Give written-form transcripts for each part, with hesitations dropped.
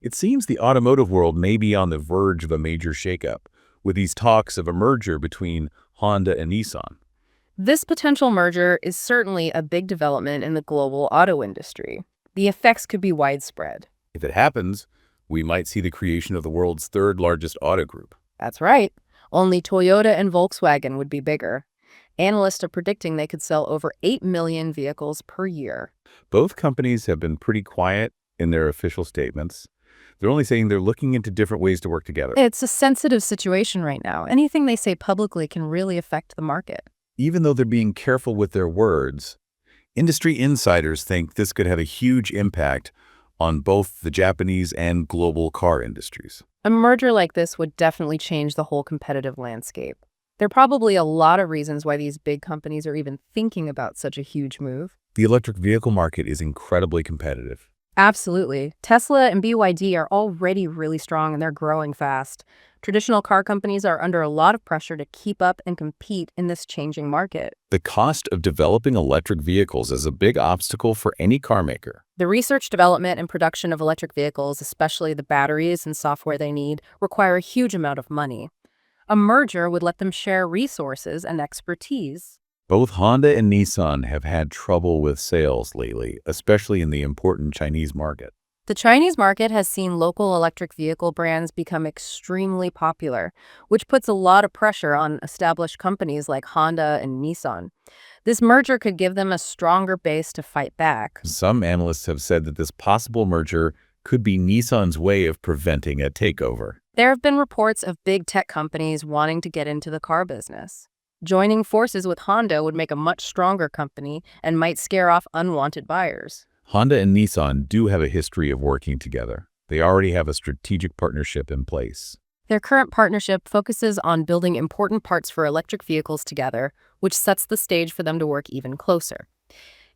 It seems the automotive world may be on the verge of a major shakeup, with these talks of a merger between Honda and Nissan. This potential merger is certainly a big development in the global auto industry. The effects could be widespread. If it happens, we might see the creation of the world's third largest auto group. That's right. Only Toyota and Volkswagen would be bigger. Analysts are predicting they could sell over 8 million vehicles per year. Both companies have been pretty quiet in their official statements. They're only saying they're looking into different ways to work together. It's a sensitive situation right now. Anything they say publicly can really affect the market. Even though they're being careful with their words, industry insiders think this could have a huge impact on both the Japanese and global car industries. A merger like this would definitely change the whole competitive landscape. There are probably a lot of reasons why these big companies are even thinking about such a huge move. The electric vehicle market is incredibly competitive. Absolutely. Tesla and BYD are already really strong and they're growing fast. Traditional car companies are under a lot of pressure to keep up and compete in this changing market. The cost of developing electric vehicles is a big obstacle for any car maker. The research, development, and production of electric vehicles, especially the batteries and software they need, require a huge amount of money. A merger would let them share resources and expertise. Both Honda and Nissan have had trouble with sales lately, especially in the important Chinese market. The Chinese market has seen local electric vehicle brands become extremely popular, which puts a lot of pressure on established companies like Honda and Nissan. This merger could give them a stronger base to fight back. Some analysts have said that this possible merger could be Nissan's way of preventing a takeover. There have been reports of big tech companies wanting to get into the car business. Joining forces with Honda would make a much stronger company and might scare off unwanted buyers. Honda and Nissan do have a history of working together. They already have a strategic partnership in place. Their current partnership focuses on building important parts for electric vehicles together, which sets the stage for them to work even closer.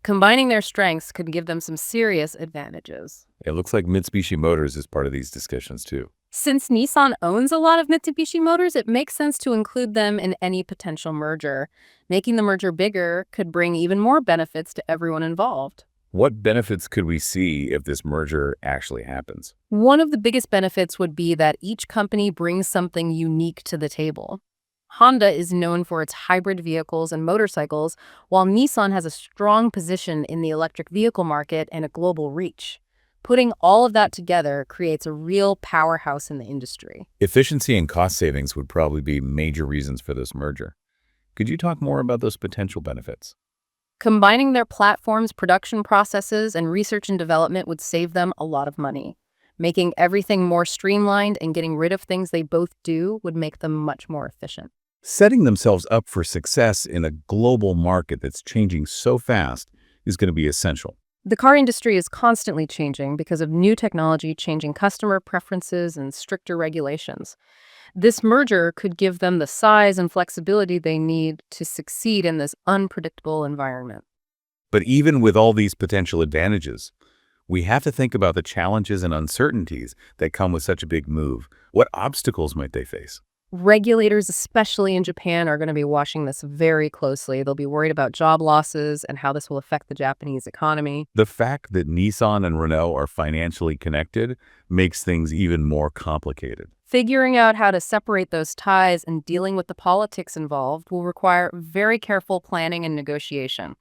Combining their strengths could give them some serious advantages. It looks like Mitsubishi Motors is part of these discussions too. Since Nissan owns a lot of Mitsubishi Motors, it makes sense to include them in any potential merger. Making the merger bigger could bring even more benefits to everyone involved. What benefits could we see if this merger actually happens? One of the biggest benefits would be that each company brings something unique to the table. Honda is known for its hybrid vehicles and motorcycles, while Nissan has a strong position in the electric vehicle market and a global reach. Putting all of that together creates a real powerhouse in the industry. Efficiency and cost savings would probably be major reasons for this merger. Could you talk more about those potential benefits? Combining their platforms, production processes, and research and development would save them a lot of money. Making everything more streamlined and getting rid of things they both do would make them much more efficient. Setting themselves up for success in a global market that's changing so fast is going to be essential. The car industry is constantly changing because of new technology changing customer preferences and stricter regulations. This merger could give them the size and flexibility they need to succeed in this unpredictable environment. But even with all these potential advantages, we have to think about the challenges and uncertainties that come with such a big move. What obstacles might they face? Regulators, especially in Japan, are going to be watching this very closely. They'll be worried about job losses and how this will affect the Japanese economy. The fact that Nissan and Renault are financially connected makes things even more complicated. Figuring out how to separate those ties and dealing with the politics involved will require very careful planning and negotiation.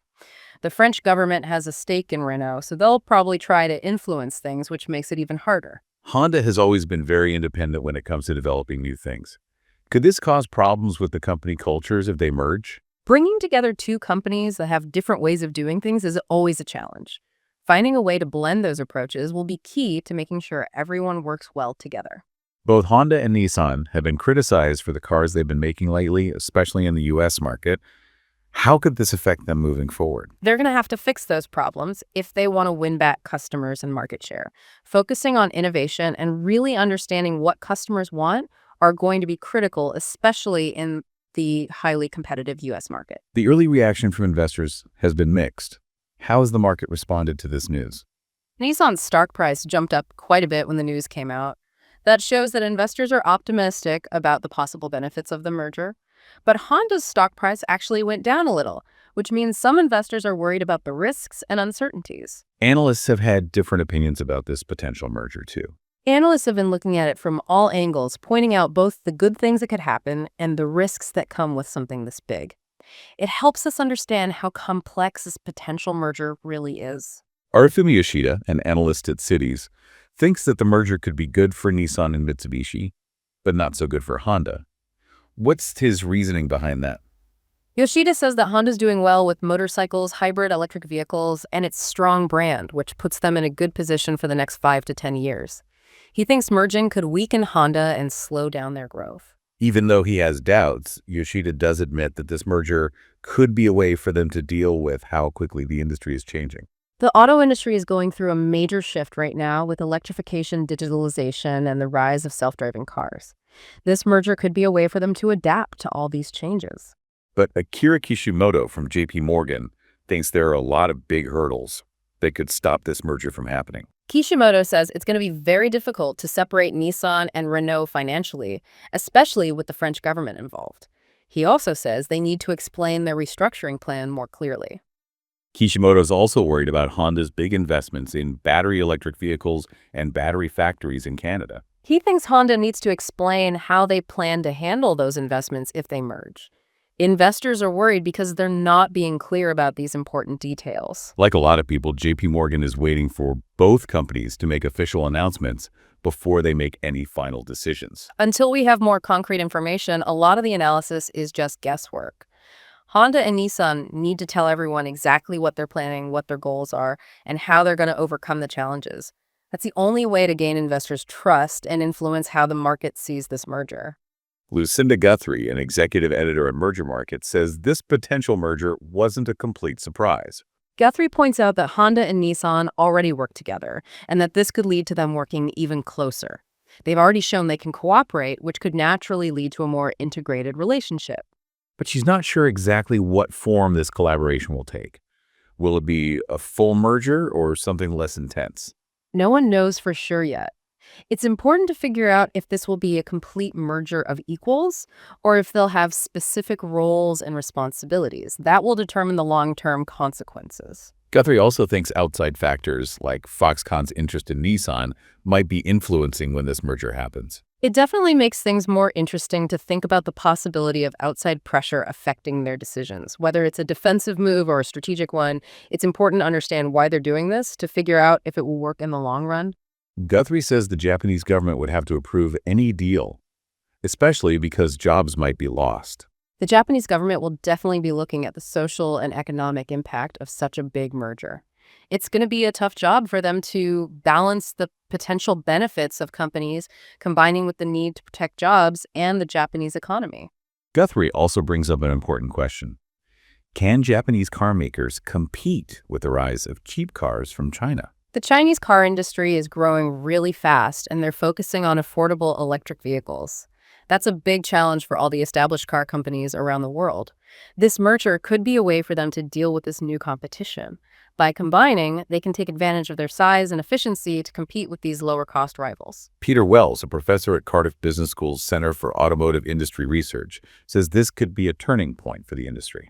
The French government has a stake in Renault, so they'll probably try to influence things, which makes it even harder. Honda has always been very independent when it comes to developing new things. Could this cause problems with the company cultures if they merge? Bringing together two companies that have different ways of doing things is always a challenge. Finding a way to blend those approaches will be key to making sure everyone works well together. Both Honda and Nissan have been criticized for the cars they've been making lately, especially in the US market. How could this affect them moving forward? They're going to have to fix those problems if they want to win back customers and market share. Focusing on innovation and really understanding what customers want are going to be critical, especially in the highly competitive U.S. market. The early reaction from investors has been mixed. How has the market responded to this news? Nissan's stock price jumped up quite a bit when the news came out. That shows that investors are optimistic about the possible benefits of the merger. But Honda's stock price actually went down a little, which means some investors are worried about the risks and uncertainties. Analysts have had different opinions about this potential merger too. Analysts have been looking at it from all angles, pointing out both the good things that could happen and the risks that come with something this big. It helps us understand how complex this potential merger really is. Arifumi Yoshida, an analyst at Cities, thinks that the merger could be good for Nissan and Mitsubishi, but not so good for Honda. What's his reasoning behind that? Yoshida says that Honda's doing well with motorcycles, hybrid electric vehicles, and its strong brand, which puts them in a good position for the next 5 to 10 years. He thinks merging could weaken Honda and slow down their growth. Even though he has doubts, Yoshida does admit that this merger could be a way for them to deal with how quickly the industry is changing. The auto industry is going through a major shift right now with electrification, digitalization, and the rise of self-driving cars. This merger could be a way for them to adapt to all these changes. But Akira Kishimoto from JP Morgan thinks there are a lot of big hurdles that could stop this merger from happening. Kishimoto says it's going to be very difficult to separate Nissan and Renault financially, especially with the French government involved. He also says they need to explain their restructuring plan more clearly. Kishimoto is also worried about Honda's big investments in battery electric vehicles and battery factories in Canada. He thinks Honda needs to explain how they plan to handle those investments if they merge. Investors are worried because they're not being clear about these important details. Like a lot of people, JP Morgan is waiting for both companies to make official announcements before they make any final decisions. Until we have more concrete information, a lot of the analysis is just guesswork. Honda and Nissan need to tell everyone exactly what they're planning, what their goals are, and how they're going to overcome the challenges. That's the only way to gain investors' trust and influence how the market sees this merger. Lucinda Guthrie, an executive editor at Merger Market, says this potential merger wasn't a complete surprise. Guthrie points out that Honda and Nissan already work together, and that this could lead to them working even closer. They've already shown they can cooperate, which could naturally lead to a more integrated relationship. But she's not sure exactly what form this collaboration will take. Will it be a full merger or something less intense? No one knows for sure yet. It's important to figure out if this will be a complete merger of equals or if they'll have specific roles and responsibilities. That will determine the long-term consequences. Guthrie also thinks outside factors like Foxconn's interest in Nissan might be influencing when this merger happens. It definitely makes things more interesting to think about the possibility of outside pressure affecting their decisions. Whether it's a defensive move or a strategic one, it's important to understand why they're doing this to figure out if it will work in the long run. Guthrie says the Japanese government would have to approve any deal, especially because jobs might be lost. The Japanese government will definitely be looking at the social and economic impact of such a big merger. It's going to be a tough job for them to balance the potential benefits of companies combining with the need to protect jobs and the Japanese economy. Guthrie also brings up an important question. Can Japanese car makers compete with the rise of cheap cars from China? The Chinese car industry is growing really fast, and they're focusing on affordable electric vehicles. That's a big challenge for all the established car companies around the world. This merger could be a way for them to deal with this new competition. By combining, they can take advantage of their size and efficiency to compete with these lower-cost rivals. Peter Wells, a professor at Cardiff Business School's Center for Automotive Industry Research, says this could be a turning point for the industry.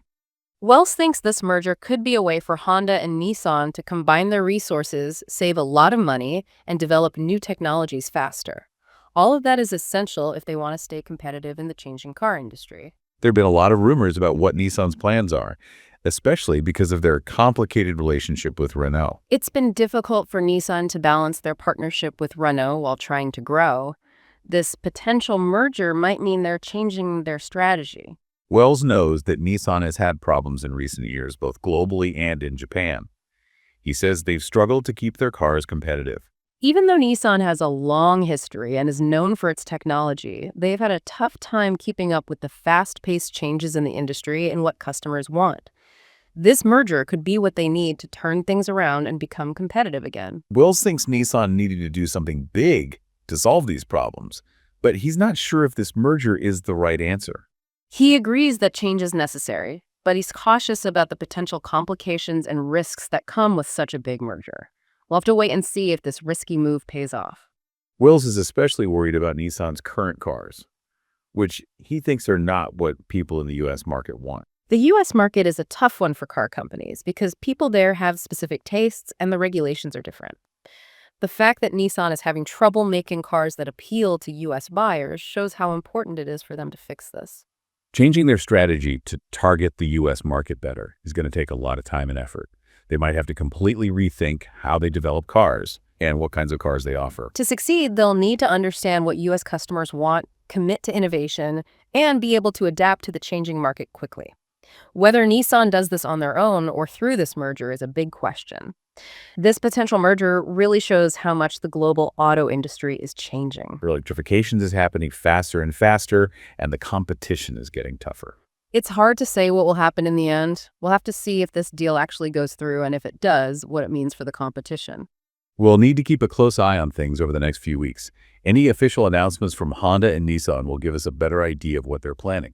Wells thinks this merger could be a way for Honda and Nissan to combine their resources, save a lot of money, and develop new technologies faster. All of that is essential if they want to stay competitive in the changing car industry. There have been a lot of rumors about what Nissan's plans are, especially because of their complicated relationship with Renault. It's been difficult for Nissan to balance their partnership with Renault while trying to grow. This potential merger might mean they're changing their strategy. Wells knows that Nissan has had problems in recent years, both globally and in Japan. He says they've struggled to keep their cars competitive. Even though Nissan has a long history and is known for its technology, they've had a tough time keeping up with the fast-paced changes in the industry and what customers want. This merger could be what they need to turn things around and become competitive again. Wells thinks Nissan needed to do something big to solve these problems, but he's not sure if this merger is the right answer. He agrees that change is necessary, but he's cautious about the potential complications and risks that come with such a big merger. We'll have to wait and see if this risky move pays off. Wells is especially worried about Nissan's current cars, which he thinks are not what people in the U.S. market want. The U.S. market is a tough one for car companies because people there have specific tastes and the regulations are different. The fact that Nissan is having trouble making cars that appeal to U.S. buyers shows how important it is for them to fix this. Changing their strategy to target the U.S. market better is going to take a lot of time and effort. They might have to completely rethink how they develop cars and what kinds of cars they offer. To succeed, they'll need to understand what U.S. customers want, commit to innovation, and be able to adapt to the changing market quickly. Whether Nissan does this on their own or through this merger is a big question. This potential merger really shows how much the global auto industry is changing. Electrification is happening faster and faster, and the competition is getting tougher. It's hard to say what will happen in the end. We'll have to see if this deal actually goes through, and if it does, what it means for the competition. We'll need to keep a close eye on things over the next few weeks. Any official announcements from Honda and Nissan will give us a better idea of what they're planning.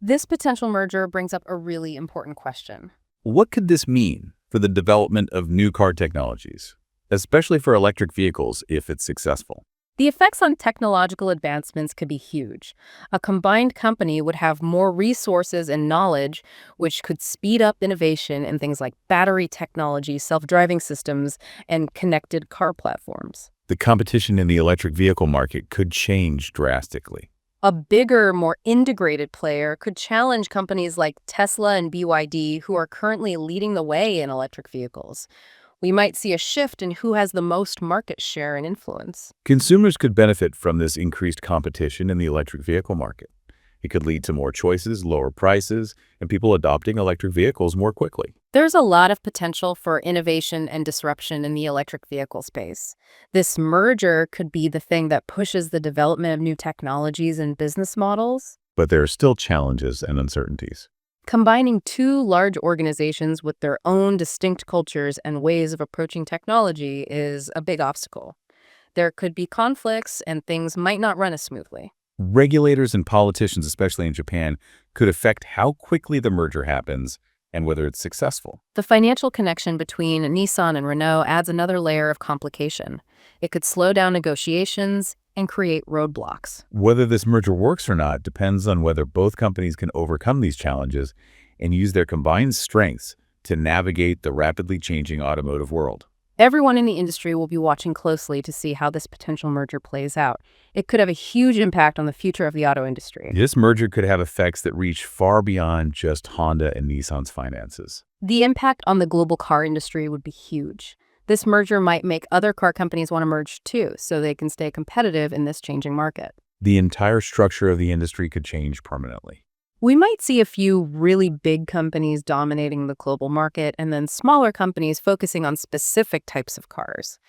This potential merger brings up a really important question. What could this mean for the development of new car technologies, especially for electric vehicles if it's successful? The effects on technological advancements could be huge. A combined company would have more resources and knowledge, which could speed up innovation in things like battery technology, self-driving systems, and connected car platforms. The competition in the electric vehicle market could change drastically. A bigger, more integrated player could challenge companies like Tesla and BYD, who are currently leading the way in electric vehicles. We might see a shift in who has the most market share and influence. Consumers could benefit from this increased competition in the electric vehicle market. It could lead to more choices, lower prices, and people adopting electric vehicles more quickly. There's a lot of potential for innovation and disruption in the electric vehicle space. This merger could be the thing that pushes the development of new technologies and business models. But there are still challenges and uncertainties. Combining two large organizations with their own distinct cultures and ways of approaching technology is a big obstacle. There could be conflicts, and things might not run as smoothly. Regulators and politicians, especially in Japan, could affect how quickly the merger happens and whether it's successful. The financial connection between Nissan and Renault adds another layer of complication. It could slow down negotiations and create roadblocks. Whether this merger works or not depends on whether both companies can overcome these challenges and use their combined strengths to navigate the rapidly changing automotive world. Everyone in the industry will be watching closely to see how this potential merger plays out. It could have a huge impact on the future of the auto industry. This merger could have effects that reach far beyond just Honda and Nissan's finances. The impact on the global car industry would be huge. This merger might make other car companies want to merge too, so they can stay competitive in this changing market. The entire structure of the industry could change permanently. We might see a few really big companies dominating the global market and then smaller companies focusing on specific types of cars.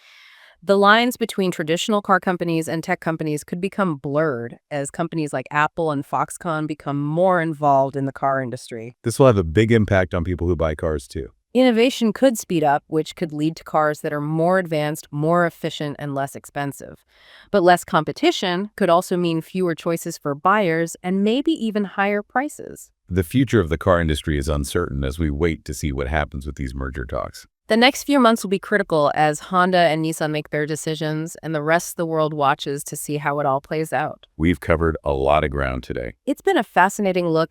The lines between traditional car companies and tech companies could become blurred as companies like Apple and Foxconn become more involved in the car industry. This will have a big impact on people who buy cars too. Innovation could speed up, which could lead to cars that are more advanced, more efficient, and less expensive. But less competition could also mean fewer choices for buyers and maybe even higher prices. The future of the car industry is uncertain as we wait to see what happens with these merger talks. The next few months will be critical as Honda and Nissan make their decisions and the rest of the world watches to see how it all plays out. We've covered a lot of ground today. It's been a fascinating look